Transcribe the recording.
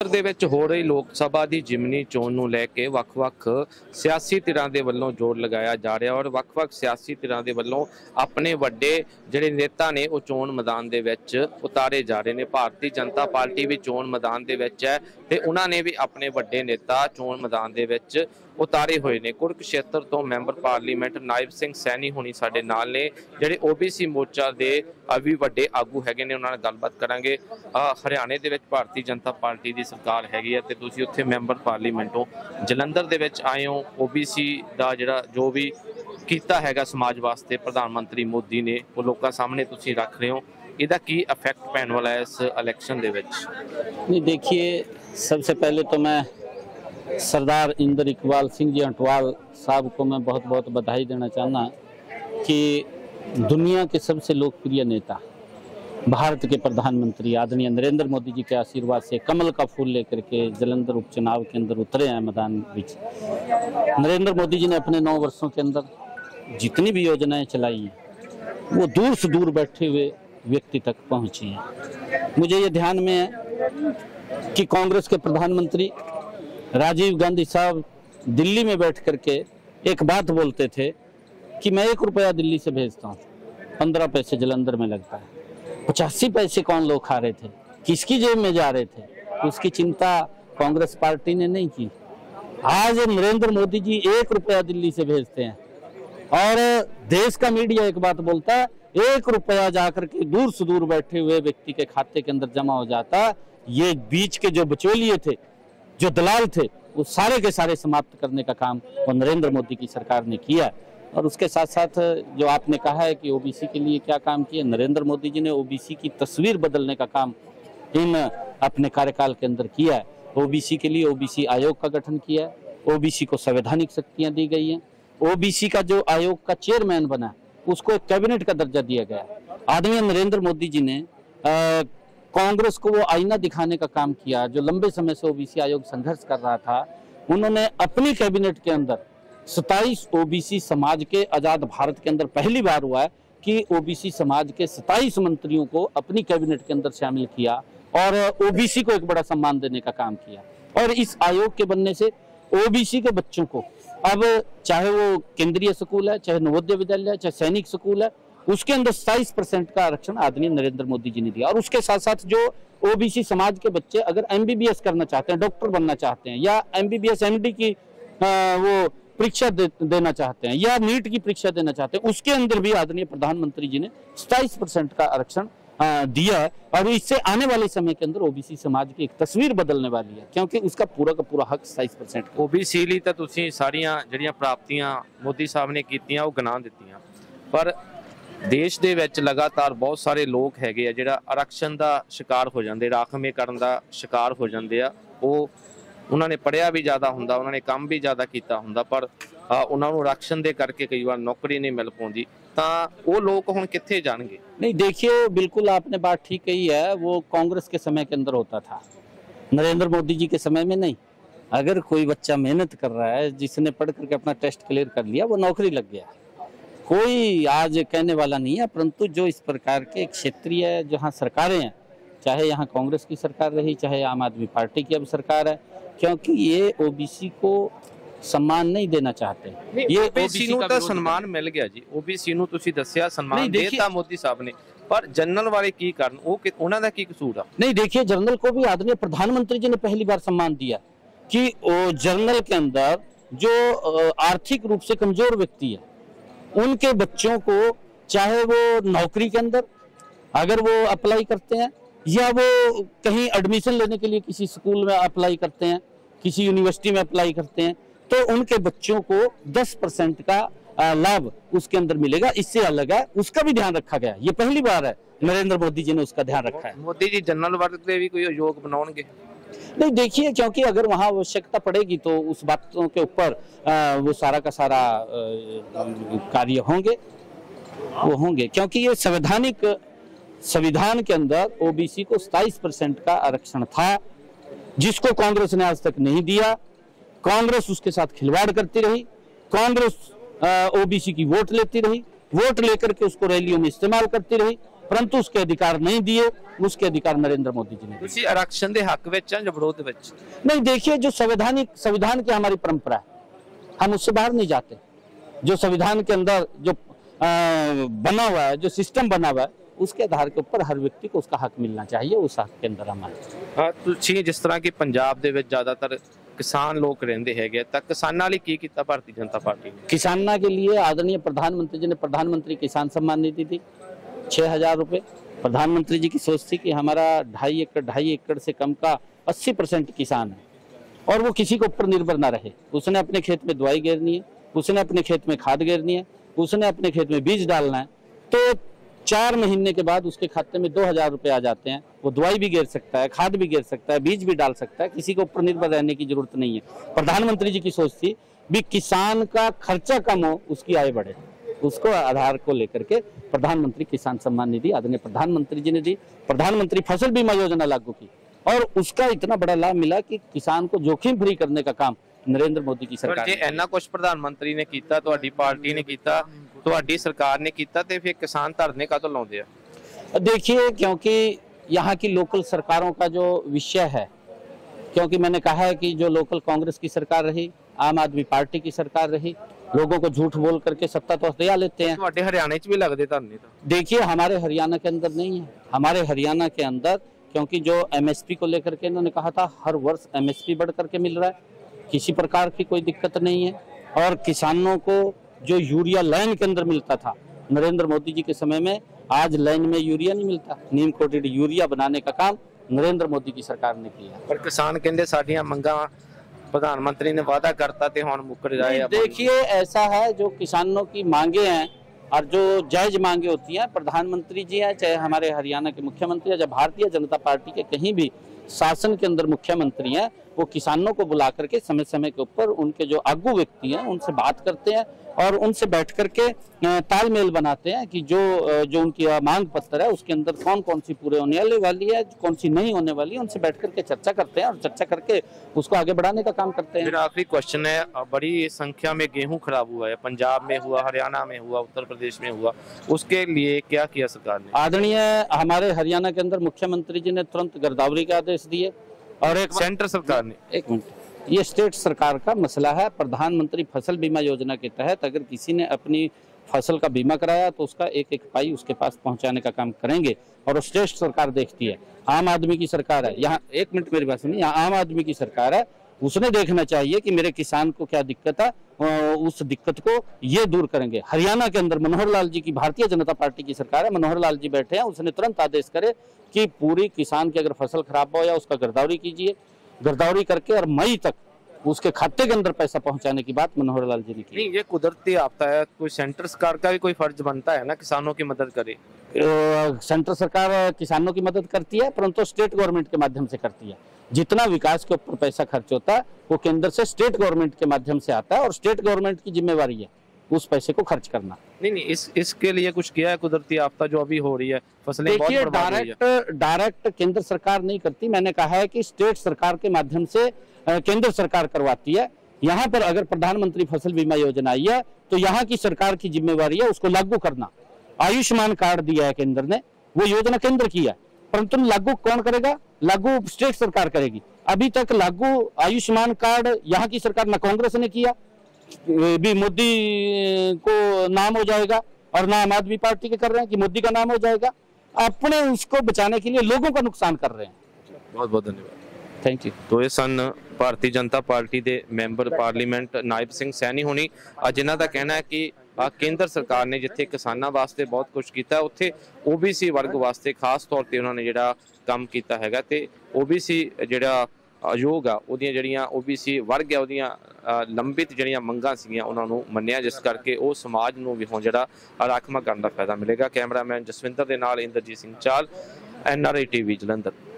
ਦੇ ਵਿੱਚ ਹੋ ਰਹੀ ਲੋਕ ਸਭਾ ਦੀ ਜਿਮਨੀ ਚੋਣ ਨੂੰ ਲੈ ਕੇ ਵੱਖ-ਵੱਖ ਸਿਆਸੀ ਧਿਰਾਂ ਦੇ ਵੱਲੋਂ ਜ਼ੋਰ ਲਗਾਇਆ ਜਾ ਰਿਹਾ ਔਰ ਵੱਖ-ਵੱਖ ਸਿਆਸੀ ਧਿਰਾਂ ਦੇ ਵੱਲੋਂ ਆਪਣੇ ਵੱਡੇ ਜਿਹੜੇ ਨੇਤਾ ਨੇ ਉਹ ਚੋਣ ਮੈਦਾਨ ਦੇ ਵਿੱਚ ਉਤਾਰੇ ਜਾ ਰਹੇ ਨੇ। ਭਾਰਤੀ ਜਨਤਾ ਪਾਰਟੀ ਵੀ ਚੋਣ ਮੈਦਾਨ ਦੇ ਵਿੱਚ ਹੈ ਤੇ ਉਹਨਾਂ ਨੇ ਵੀ ਆਪਣੇ ਵੱਡੇ ਨੇਤਾ ਚੋਣ ਮੈਦਾਨ ਦੇ ਵਿੱਚ ਉਤਾਰੇ ਹੋਏ ਨੇ। ਕੁਰੂਕਸ਼ੇਤਰ ਤੋਂ ਮੈਂਬਰ ਪਾਰਲੀਮੈਂਟ ਨਾਇਬ ਸਿੰਘ ਸੈਣੀ ਹੁਣੀ ਸਾਡੇ ਨਾਲ ਨੇ, ਜਿਹੜੇ OBC ਮੋਰਚਾ ਦੇ ਵੀ ਵੱਡੇ ਆਗੂ ਹੈਗੇ ਨੇ। ਉਹਨਾਂ ਨਾਲ ਗੱਲਬਾਤ ਕਰਾਂਗੇ। ਹਰਿਆਣੇ ਦੇ ਵਿੱਚ ਭਾਰਤੀ ਜਨਤਾ ਪਾਰਟੀ ਦੀ ਸਰਕਾਰ ਹੈਗੀ ਹੈ ਤੇ ਤੁਸੀਂ ਉੱਥੇ ਮੈਂਬਰ ਪਾਰਲੀਮੈਂਟੋਂ ਜਲੰਧਰ ਦੇ ਵਿੱਚ ਆਏ ਹੋ। OBC ਦਾ ਜਿਹੜਾ ਜੋ ਵੀ ਕੀਤਾ ਹੈਗਾ ਸਮਾਜ ਵਾਸਤੇ प्रधान मंत्री मोदी ने वो लोगों सामने तुसी रख रहे हो, इहदा की इफेक्ट पैण वाला है इस इलेक्शन दे विच? नहीं, देखिए, सबसे पहले तो मैं सरदार इंदर इकबाल सिंह जी अटवाल साहब को मैं बहुत बहुत बधाई देना चाहना कि दुनिया के सबसे लोकप्रिय नेता भारत के प्रधानमंत्री आदरणीय नरेंद्र मोदी जी के आशीर्वाद से कमल का फूल लेकर के जलंधर उपचुनाव के अंदर उतरे हैं मैदान विच। नरेंद्र मोदी जी ने अपने 9 वर्षों के अंदर जितनी भी योजनाएं चलाई हैं वो दूर से दूर बैठे हुए व्यक्ति तक पहुंची हैं। मुझे ये ध्यान में है कि कांग्रेस के प्रधानमंत्री राजीव गांधी साहब दिल्ली में बैठ करके एक बात बोलते थे कि मैं 1 रुपया दिल्ली से भेजता हूँ, 15 पैसे जलंधर में लगता है। 85 पैसे कौन लोग खा रहे थे, किसकी जेब में जा रहे थे, उसकी चिंता कांग्रेस पार्टी ने नहीं की। आज नरेंद्र मोदी जी 1 रुपया दिल्ली से भेजते हैं और देश का मीडिया एक बात बोलता है, 1 रुपया जाकर के दूर से दूर बैठे हुए व्यक्ति के खाते के अंदर जमा हो जाता। ये बीच के जो बिचौलिए थे, जो दलाल थे, वो सारे के सारे समाप्त करने का काम वो नरेंद्र मोदी की सरकार ने किया। और उसके साथ साथ जो आपने कहा है कि OBC के लिए क्या काम किया, नरेंद्र मोदी जी ने OBC की तस्वीर बदलने का काम इन अपने कार्यकाल के अंदर किया है। OBC के लिए OBC आयोग का गठन किया है, OBC को संवैधानिक शक्तियां दी गई हैं। OBC का जो आयोग का चेयरमैन बना उसको एक कैबिनेट का दर्जा दिया गया। आदरणीय नरेंद्र मोदी जी ने कांग्रेस को वो आईना दिखाने का काम किया। जो लंबे समय से OBC आयोग संघर्ष कर रहा था, उन्होंने अपनी कैबिनेट के अंदर 27 OBC समाज के, आजाद भारत के अंदर पहली बार हुआ है कि OBC समाज के 27 मंत्रियों को अपनी कैबिनेट के अंदर शामिल किया और OBC को एक बड़ा सम्मान देने का काम किया। और इस आयोग के बनने से OBC के बच्चों को अब चाहे वो केंद्रीय स्कूल है, चाहे नवोदय विद्यालय है, चाहे सैनिक स्कूल है, उसके अंदर 27% का आरक्षण आदरणीय नरेंद्र मोदी जी ने दिया। और उसके साथ साथ जो OBC समाज के बच्चे अगर MBBS करना चाहते हैं, डॉक्टर बनना चाहते हैं, या MBBS MD की वो परीक्षा देना चाहते हैं, या नीट की परीक्षा देना चाहते हैं, उसके अंदर भी आदरणीय प्रधानमंत्री जी ने 27% का आरक्षण दिया है। और इससे आने वाले समय के अंदर OBC समाज की एक तस्वीर बदलने वाली है, क्योंकि उसका पूरा का पूरा हक 27% OBC ਲਈ ਤਾਂ ਤੁਸੀਂ ਸਾਰੀਆਂ ਜਿਹੜੀਆਂ ਪ੍ਰਾਪਤੀਆਂ ਮੋਦੀ ਸਾਹਿਬ ਨੇ ਕੀਤੀਆਂ ਉਹ ਗਿਣਾ ਦਿੱਤੀਆਂ, ਪਰ ਦੇਸ਼ ਦੇ ਵਿੱਚ ਲਗਾਤਾਰ ਬਹੁਤ ਸਾਰੇ ਲੋਕ ਹੈਗੇ ਆ ਜਿਹੜਾ ਆਰਕਸ਼ਣ ਦਾ ਸ਼ਿਕਾਰ ਹੋ ਜਾਂਦੇ, ਰਾਖਵੇਂਕਰਨ ਦਾ ਸ਼ਿਕਾਰ ਹੋ ਜਾਂਦੇ ਆ। ਉਹਨਾਂ ਨੇ ਪੜ੍ਹਿਆ ਵੀ ਜ਼ਿਆਦਾ ਹੁੰਦਾ, ਉਹਨਾਂ ਨੇ ਕੰਮ ਵੀ ਜ਼ਿਆਦਾ ਕੀਤਾ ਹੁੰਦਾ, ਪਰ ਉਹਨਾਂ ਨੂੰ ਆਰਕਸ਼ਣ ਦੇ ਕਰਕੇ कई बार नौकरी नहीं मिल पाती, तो वो लोग हुण कित्थे जाणगे? नहीं, देखिए, बिल्कुल आपने बात ठीक कही है। वो कांग्रेस के समय के अंदर होता था, नरेंद्र मोदी जी के समय में नहीं। अगर कोई बच्चा मेहनत कर रहा है, जिसने पढ़ करके अपना टेस्ट क्लियर कर लिया, वो नौकरी लग गया, कोई आज कहने वाला नहीं है। परंतु जो इस प्रकार के क्षेत्रीय जहाँ सरकारें हैं, चाहे यहाँ कांग्रेस की सरकार रही, चाहे आम आदमी पार्टी की अब सरकार है, क्योंकि ये OBC को सम्मान नहीं देना चाहते। ये OBC ਨੂੰ ਤਾਂ सम्मान मिल गया जी, OBC ਨੂੰ ਤੁਸੀਂ ਦੱਸਿਆ सम्मान देता मोदी साहब ने, पर जनरल वाले की कारण ਉਹਨਾਂ ਦਾ ਕੀ ਕਸੂਰ ਆ? नहीं, देखिए, जनरल को भी आदरणीय प्रधानमंत्री जी ने पहली बार सम्मान दिया कि जनरल के अंदर जो आर्थिक रूप से कमजोर व्यक्ति है, उनके बच्चों को चाहे वो नौकरी के अंदर अगर वो अप्लाई करते हैं, या वो कहीं एडमिशन लेने के लिए किसी स्कूल में अप्लाई करते हैं, किसी यूनिवर्सिटी में अप्लाई करते हैं, तो उनके बच्चों को 10% का लाभ उसके अंदर मिलेगा। इससे अलग है, उसका भी ध्यान रखा गया। ये पहली बार है नरेंद्र मोदी जी ने उसका ध्यान रखा है। मोदी जी जनरल वर्ग के भी कोई योग बनाएंगे? नहीं, देखिए, क्योंकि अगर वहाँ आवश्यकता पड़ेगी तो उस बातों के ऊपर वो सारा का सारा कार्य होंगे, वो होंगे, क्योंकि ये संविधान के अंदर OBC को 27% का आरक्षण था, जिसको कांग्रेस ने आज तक नहीं दिया। कांग्रेस उसके साथ खिलवाड़ करती रही, कांग्रेस OBC की वोट लेती रही, वोट लेकर के उसको रैलियों में इस्तेमाल करती रही, परंतु उसके अधिकार नहीं दिए, उसके अधिकार नरेंद्र मोदी जी ने दिए। ਤੁਸੀਂ आरक्षण ਦੇ हक ਵਿੱਚ ਜਾਂ ਵਿਰੋਧ ਵਿੱਚ? नहीं, देखिए जो संविधान की हमारी परंपरा है, हम उससे बाहर नहीं जाते। जो संविधान के अंदर जो बना हुआ है, जो सिस्टम बना हुआ है, उसके आधार के ऊपर हर व्यक्ति को उसका हक मिलना चाहिए, उस हक के अंदर हमारे। ਤੁਸੀਂ ਜਿਸ ਤਰ੍ਹਾਂ ਕਿ ਪੰਜਾਬ ਦੇ ਵਿੱਚ ਜ਼ਿਆਦਾतर किसान लोग ਰਹਿੰਦੇ ਹੈਗੇ ਤਾਂ ਕਿਸਾਨਾਂ ਲਈ ਕੀ ਕੀਤਾ ਭਾਰਤੀ ਜਨਤਾ ਪਾਰਟੀ ਨੇ? किसानों के लिए आदरणीय प्रधानमंत्री जी ने प्रधानमंत्री किसान सम्मान निधि दी 6,000 रुपए। प्रधानमंत्री जी की सोच थी कि हमारा 2.5 एकड़ से कम का 80% किसान है और वो किसी के ऊपर निर्भर ना रहे। उसने अपने खेत में दवाई घेरनी है, उसने अपने खेत में खाद घेरनी है, उसने अपने खेत में बीज डालना है, तो 4 महीने के बाद उसके खाते में 2,000 रुपए आ जाते हैं। वो दवाई भी घेर सकता है, खाद भी घेर सकता है, बीज भी डाल सकता है, किसी के ऊपर निर्भर रहने की जरूरत नहीं है। प्रधानमंत्री जी की सोच थी भी किसान का खर्चा कम हो, उसकी आय बढ़े। उसको आधार को लेकर के प्रधानमंत्री किसान सम्मान निधि आदरणीय प्रधानमंत्री जी ने दी। प्रधानमंत्री फसल बीमा योजना लागू की और उसका इतना बड़ा लाभ मिला कि किसान को जोखिम फ्री करने का काम नरेंद्र मोदी की ਪਰ सरकार ਜੇ ने। ਇੰਨਾ ਕੁਝ ਪ੍ਰਧਾਨ ਮੰਤਰੀ ਨੇ ਕੀਤਾ, ਤੁਹਾਡੀ ਪਾਰਟੀ ਨੇ ਕੀਤਾ, ਤੁਹਾਡੀ ਸਰਕਾਰ ਨੇ ਕੀਤਾ ਤੇ ਫਿਰ ਕਿਸਾਨ ਧਰਨੇ ਕਾਹਤੋਂ ਲਾਉਂਦੇ ਆ? देखिए, क्योंकि यहाँ की लोकल सरकारों का जो विषय है, क्योंकि मैंने कहा है कि जो लोकल कांग्रेस की सरकार रही, आम आदमी पार्टी की सरकार रही, लोगों को झूठ बोल करके सत्ता तो दिला लेते हैं। ਤੁਹਾਡੇ ਹਰਿਆਣੇ 'ਚ ਵੀ ਲੱਗਦੇ ਧਰਨੇ ਤਾਂ? देखिए, हमारे हरियाणा के अंदर नहीं है। हमारे हरियाणा के अंदर क्योंकि जो एमएसपी को लेकर के इन्होंने कहा था, हर वर्ष एमएसपी बढ़ करके मिल रहा है, किसी प्रकार की कोई दिक्कत नहीं है। और किसानों को जो यूरिया लाइन के अंदर मिलता था नरेंद्र मोदी जी के समय में, आज लाइन में यूरिया नहीं मिलता। नीम कोटेड यूरिया बनाने का काम नरेंद्र मोदी की सरकार ने किया। ਪਰ ਕਿਸਾਨ ਕਹਿੰਦੇ ਸਾਡੀਆਂ ਮੰਗਾਂ प्रधान मंत्री ने वादा करता थे हुण मुकर जाए। देखिए, ऐसा है, जो किसानों की मांगे हैं और जो जायज मांगे होती हैं, प्रधानमंत्री जी हैं, चाहे हमारे हरियाणा के मुख्यमंत्री हैं, चाहे भारतीय जनता पार्टी के कहीं भी शासन के अंदर मुख्यमंत्री हैं, वो किसानों को बुला करके समय समय के ऊपर उनके जो आगू व्यक्ति हैं उनसे बात करते हैं और उनसे बैठ करके तालमेल बनाते हैं कि जो उनकी मांग पत्र है उसके अंदर कौन कौन सी पूरे होने वाली है, कौन सी नहीं होने वाली है, उनसे बैठ करके चर्चा करते हैं और चर्चा करके उसको आगे बढ़ाने का काम करते हैं। मेरा आखिरी क्वेश्चन है, बड़ी संख्या में गेहूं खराब हुआ है, पंजाब में हुआ, हरियाणा में हुआ, उत्तर प्रदेश में हुआ, उसके लिए क्या किया सरकार ने? आदरणीय हमारे हरियाणा के अंदर मुख्यमंत्री जी ने तुरंत गिरदावरी के आदेश दिए और एक सेंटर सरकार ने, एक मिनट, ये स्टेट सरकार का मसला है। प्रधानमंत्री फसल बीमा योजना के तहत अगर किसी ने अपनी फसल का बीमा कराया तो उसका एक एक पाई उसके पास पहुंचाने का काम करेंगे और स्टेट सरकार देखती है। आम आदमी की सरकार है यहाँ, एक मिनट मेरी बात सुनिए, यहाँ आम आदमी की सरकार है, उसने देखना चाहिए कि मेरे किसान को क्या दिक्कत है, उस दिक्कत को ये दूर करेंगे। हरियाणा के अंदर मनोहर लाल जी की भारतीय जनता पार्टी की सरकार है, मनोहर लाल जी बैठे हैं, उसने तुरंत आदेश करे कि पूरी किसान की अगर फसल खराब हो या उसका गिरदावरी कीजिए, गिरदावरी करके और मई तक उसके खाते के अंदर पैसा पहुंचाने की बात मनोहर लाल जी ने की। नहीं, ये कुदरती आपदा है, कोई सेंटर सरकार का भी कोई फर्ज बनता है ना किसानों की मदद करे। सेंट्रल सरकार किसानों की मदद करती है, परंतु स्टेट गवर्नमेंट के माध्यम से करती है। जितना विकास के ऊपर पैसा खर्च होता है वो केंद्र से स्टेट गवर्नमेंट के माध्यम से आता है और स्टेट गवर्नमेंट की जिम्मेवारी है उस पैसे को खर्च करना। नहीं, इसके लिए कुछ किया है? कुदरती आपदा जो अभी हो रही है, फसलें बहुत देखिए, बर्बाद हुई है। डायरेक्ट केंद्र सरकार नहीं करती, मैंने कहा है कि स्टेट सरकार के माध्यम से केंद्र सरकार करवाती है। यहाँ पर अगर प्रधानमंत्री फसल बीमा योजना आई है तो यहाँ की सरकार की जिम्मेवारी है उसको लागू करना। आयुष्मान कार्ड दिया है केंद्र ने, वो योजना केंद्र की है, परंतु लागू कौन करेगा? लागू स्टेट सरकार करेगी। अभी तक लागू आयुष्मान कार्ड यहाँ की सरकार न कांग्रेस ने किया, भी मोदी को नाम हो जाएगा, और ना आम आदमी पार्टी के कर रहे हैं कि मोदी का नाम हो जाएगा। अपने उसको बचाने के लिए लोगों का नुकसान कर रहे हैं। बहुत बहुत धन्यवाद, थैंक यू। तो ये सन ਭਾਰਤੀ ਜਨਤਾ ਪਾਰਟੀ ਦੇ ਮੈਂਬਰ ਪਾਰਲੀਮੈਂਟ ਨਾਇਬ ਸਿੰਘ ਸੈਣੀ ਹੋਣੀ। ਅੱਜ ਇਹਨਾਂ ਦਾ ਕਹਿਣਾ ਹੈ ਕਿ ਕੇਂਦਰ ਸਰਕਾਰ ਨੇ ਜਿੱਥੇ ਕਿਸਾਨਾਂ ਵਾਸਤੇ ਬਹੁਤ ਕੁਝ ਕੀਤਾ, ਉੱਥੇ OBC ਵਰਗ ਵਾਸਤੇ ਖਾਸ ਤੌਰ ਤੇ ਉਹਨਾਂ ਨੇ ਜਿਹੜਾ ਕੰਮ ਕੀਤਾ ਹੈਗਾ ਤੇ OBC ਜਿਹੜਾ ਆਯੋਗ ਆ ਉਹਦੀਆਂ ਜਿਹੜੀਆਂ OBC ਵਰਗ ਆ ਉਹਦੀਆਂ ਲੰਬਿਤ ਜਿਹੜੀਆਂ ਮੰਗਾਂ ਸੀਗੀਆਂ ਉਹਨਾਂ ਨੂੰ ਮੰਨਿਆ, ਜਿਸ ਕਰਕੇ ਉਹ ਸਮਾਜ ਨੂੰ ਵੀ ਹੁਣ ਜਿਹੜਾ ਰਾਖਵਾਂ ਕਰਨ ਦਾ ਫਾਇਦਾ ਮਿਲੇਗਾ। ਕੈਮਰਾਮੈਨ ਜਸਵਿੰਦਰ ਦੇ ਨਾਲ ਇੰਦਰਜੀਤ ਸਿੰਘ ਚਾਲ, NRI TV ਜਲੰਧਰ।